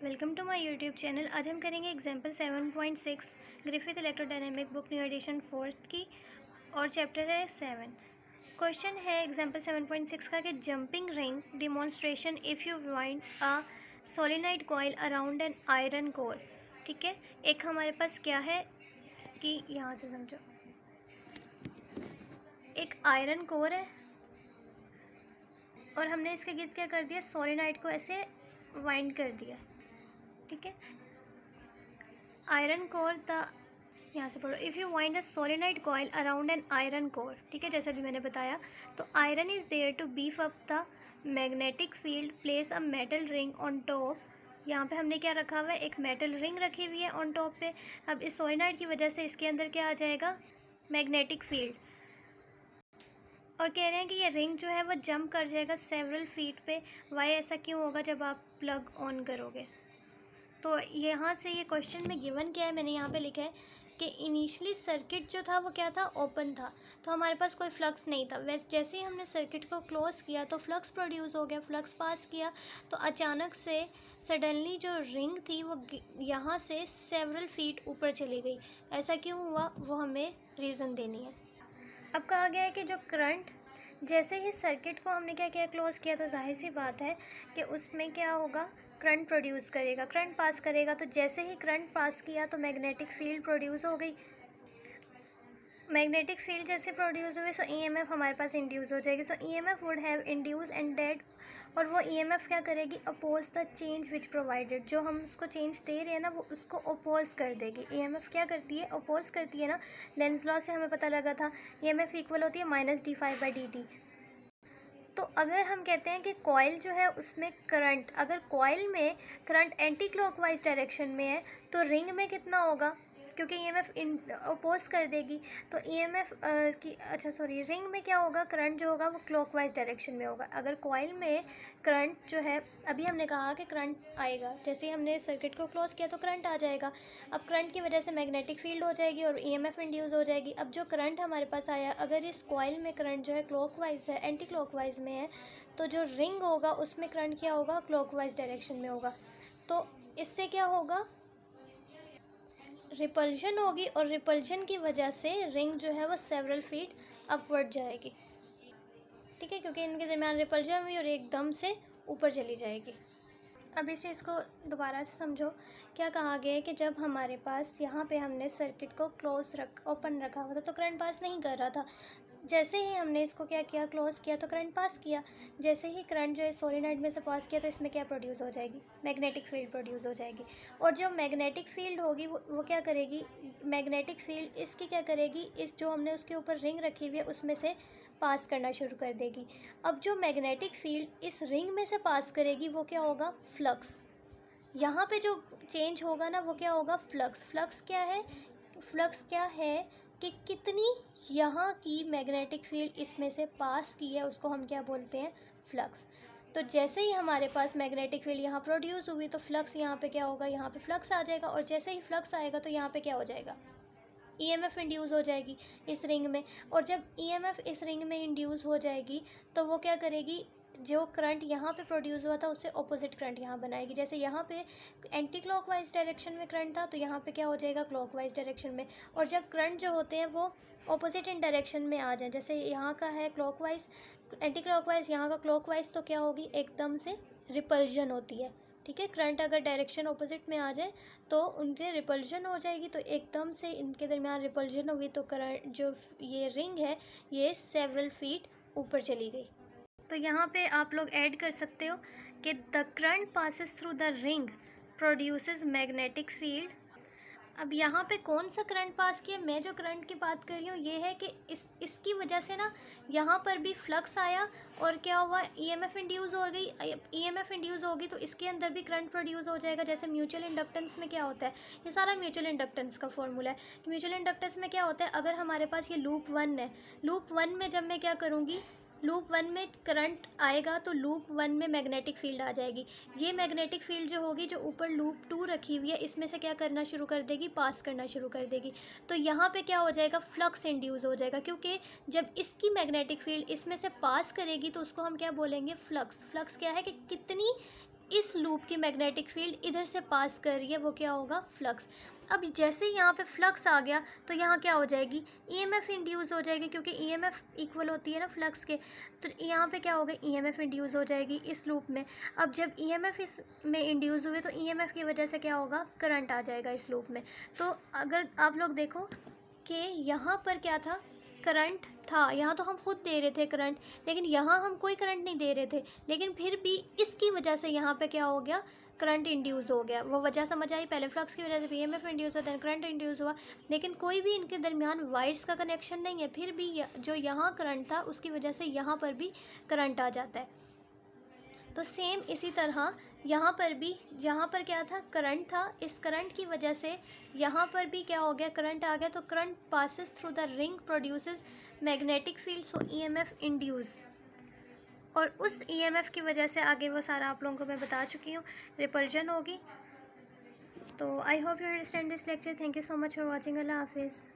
Welcome to my YouTube channel. आज हम करेंगे example 7.6 Griffith electrodynamic book new edition 4th की, और चैप्टर है 7। क्वेश्चन है एग्जाम्पल 7.6 का कि jumping ring demonstration if you wind a solenoid coil around an iron core. ठीक है, एक हमारे पास क्या है इसकी, यहाँ से समझो, एक आयरन कोर है और हमने इसके गिर्द क्या कर दिया, सोलेनोइड को ऐसे वाइंड कर दिया। ठीक है, आयरन कोर द, यहाँ से पढ़ो, if you wind a solenoid coil around an iron core. ठीक है, जैसा भी मैंने बताया, तो iron is there to beef up the magnetic field, place a metal ring on top. यहाँ पे हमने क्या रखा हुआ है, एक मेटल रिंग रखी हुई है ऑन टॉप पे। अब इस सोलेनोइड की वजह से इसके अंदर क्या आ जाएगा, मैग्नेटिक फील्ड, और कह रहे हैं कि ये रिंग जो है वो जंप कर जाएगा सेवरल फीट पे। वाई ऐसा क्यों होगा जब आप प्लग ऑन करोगे। तो यहाँ से ये क्वेश्चन में गिवन क्या है, मैंने यहाँ पे लिखा है कि इनिशियली सर्किट जो था वो क्या था, ओपन था, तो हमारे पास कोई फ्लक्स नहीं था। वैसे जैसे ही हमने सर्किट को क्लोज़ किया तो फ्लक्स प्रोड्यूस हो गया, फ्लक्स पास किया, तो अचानक से सडनली जो रिंग थी वो यहाँ से सेवरल फीट ऊपर चली गई। ऐसा क्यों हुआ वो हमें रीज़न देनी है। अब कहा गया है कि जो करंट, जैसे ही सर्किट को हमने क्या किया, क्लोज़ किया, तो जाहिर सी बात है कि उसमें क्या होगा, करंट प्रोड्यूस करेगा, करंट पास करेगा। तो जैसे ही करंट पास किया तो मैग्नेटिक फील्ड प्रोड्यूस हो गई। मैग्नेटिक फील्ड जैसे प्रोड्यूस हुए, सो ईएमएफ हमारे पास इंड्यूस हो जाएगी। So EMF would have induce and that, और वो ईएमएफ क्या करेगी, oppose the change which provided. जो हम उसको चेंज दे रहे हैं ना, वो उसको अपोज कर देगी। ईएमएफ क्या करती है, अपोज करती है ना। लेंस लॉ से हमें पता लगा था ईएमएफ इक्वल होती है -d∅/dt। तो अगर हम कहते हैं कि कॉइल जो है उसमें करंट, अगर कॉइल में करंट एंटी क्लॉकवाइज डायरेक्शन में है तो रिंग में कितना होगा, क्योंकि ईएमएफ अपोज कर देगी, तो ईएमएफ रिंग में क्या होगा, करंट जो होगा वो क्लॉकवाइज डायरेक्शन में होगा। अगर कॉइल में करंट जो है, अभी हमने कहा कि करंट आएगा, जैसे ही हमने सर्किट को क्लोज किया तो करंट आ जाएगा। अब करंट की वजह से मैग्नेटिक फील्ड हो जाएगी और ईएमएफ इंड्यूस हो जाएगी। अब जो करंट हमारे पास आया, अगर इस कॉइल में करंट जो है क्लॉकवाइज है, एंटी क्लॉकवाइज में है, तो जो रिंग होगा उसमें करंट क्या होगा, क्लॉकवाइज डायरेक्शन में होगा। तो इससे क्या होगा, रिपल्शन होगी, और रिपल्शन की वजह से रिंग जो है वो सेवरल फीट अपवर्ड जाएगी। ठीक है, क्योंकि इनके दरमियान रिपल्शन हुई और एकदम से ऊपर चली जाएगी। अब इस चीज़ को दोबारा से समझो। क्या कहा गया है कि जब हमारे पास यहाँ पे हमने सर्किट को ओपन रखा हुआ था तो करंट पास नहीं कर रहा था। जैसे ही हमने इसको क्या किया, क्लोज़ किया, तो करंट पास किया। जैसे ही करंट जो है सोलेनोइड में से पास किया तो इसमें क्या प्रोड्यूस हो जाएगी, मैग्नेटिक फील्ड प्रोड्यूस हो जाएगी। और जो मैग्नेटिक फील्ड होगी वो क्या करेगी, मैग्नेटिक फील्ड इसकी क्या करेगी, इस जो हमने उसके ऊपर रिंग रखी हुई है उसमें से पास करना शुरू कर देगी। अब जो मैग्नेटिक फील्ड इस रिंग में से पास करेगी वो क्या होगा, फ्लक्स। यहाँ पे जो चेंज होगा ना वो क्या होगा, फ्लक्स। फ्लक्स क्या है, फ्लक्स क्या है कि कितनी यहाँ की मैग्नेटिक फील्ड इसमें से पास की है, उसको हम क्या बोलते हैं, फ्लक्स। तो जैसे ही हमारे पास मैग्नेटिक फील्ड यहाँ प्रोड्यूस हुई तो फ्लक्स यहाँ पे क्या होगा, यहाँ पे फ्लक्स आ जाएगा, और जैसे ही फ्लक्स आएगा तो यहाँ पे क्या हो जाएगा, ईएमएफ इंड्यूस हो जाएगी इस रिंग में। और जब ईएमएफ इस रिंग में इंड्यूस हो जाएगी तो वो क्या करेगी, जो करंट यहाँ पे प्रोड्यूस हुआ था उससे ऑपोजिट करंट यहाँ बनाएगी। जैसे यहाँ पे एंटी क्लॉकवाइज डायरेक्शन में करंट था तो यहाँ पे क्या हो जाएगा, क्लॉकवाइज डायरेक्शन में। और जब करंट जो होते हैं वो ऑपोजिट इन डायरेक्शन में आ जाए, जैसे यहाँ का है क्लॉकवाइज, एंटी क्लॉकवाइज, यहाँ का क्लॉकवाइज, तो क्या होगी, एकदम से रिपल्जन होती है। ठीक है, करंट अगर डायरेक्शन ऑपोजिट में आ जाए तो उनके रिपल्जन हो जाएगी, तो एकदम से इनके दरमियान रिपल्जन हुई तो करंट जो ये रिंग है ये सेवरल फीट ऊपर चली गई। तो यहाँ पे आप लोग ऐड कर सकते हो कि the current passes through the ring produces magnetic field. अब यहाँ पे कौन सा करंट पास किया, मैं जो करंट की बात कर रही हूँ ये है कि इसकी वजह से ना यहाँ पर भी फ्लक्स आया और क्या हुआ, ईएमएफ इंड्यूस हो गई। ईएमएफ इंड्यूस होगी तो इसके अंदर भी करंट प्रोड्यूस हो जाएगा। जैसे म्यूचुअल इंडक्टेंस में क्या होता है, ये सारा म्यूचुअल इंडक्टेंस का फॉर्मूला है कि म्यूचुअल इंडक्टेंस में क्या होता है, अगर हमारे पास ये लूप 1 है, लूप 1 में जब मैं क्या करूँगी, लूप 1 में करंट आएगा तो लूप 1 में मैग्नेटिक फील्ड आ जाएगी। ये मैग्नेटिक फील्ड जो होगी, जो ऊपर लूप 2 रखी हुई है, इसमें से क्या करना शुरू कर देगी, पास करना शुरू कर देगी। तो यहाँ पे क्या हो जाएगा, फ्लक्स इंड्यूस हो जाएगा, क्योंकि जब इसकी मैग्नेटिक फील्ड इसमें से पास करेगी तो उसको हम क्या बोलेंगे, फ्लक्स। फ्लक्स क्या है कि कितनी इस लूप की मैग्नेटिक फील्ड इधर से पास कर रही है, वो क्या होगा, फ्लक्स। अब जैसे ही यहाँ पे फ्लक्स आ गया तो यहाँ क्या हो जाएगी, ईएमएफ इंड्यूस हो जाएगी, क्योंकि ईएमएफ इक्वल होती है ना फ्लक्स के। तो यहाँ पे क्या होगा, ईएमएफ इंड्यूस हो जाएगी इस लूप में। अब जब ईएमएफ इस में इंड्यूस हुए तो ईएमएफ की वजह से क्या होगा, करंट आ जाएगा इस लूप में। तो अगर आप लोग देखो कि यहाँ पर क्या था, करंट था, यहाँ तो हम खुद दे रहे थे करंट, लेकिन यहाँ हम कोई करंट नहीं दे रहे थे, लेकिन फिर भी इसकी वजह से यहाँ पे क्या हो गया, करंट इंड्यूस हो गया। वो वजह समझ आई, पहले फ्लक्स की वजह से ईएमएफ इंड्यूस होता है, करंट इंड्यूस हुआ, लेकिन कोई भी इनके दरमियान वायर्स का कनेक्शन नहीं है, फिर भी जो यहाँ करंट था उसकी वजह से यहाँ पर भी करंट आ जाता है। तो सेम इसी तरह यहाँ पर भी, जहाँ पर क्या था, करंट था, इस करंट की वजह से यहाँ पर भी क्या हो गया, करंट आ गया। तो current passes through the ring produces magnetic field, so EMF induce. और उस ईएमएफ की वजह से आगे वो सारा आप लोगों को मैं बता चुकी हूँ, रिपल्जन होगी। तो I hope you understand this lecture. Thank you so much for watching. Allah हाफिज़।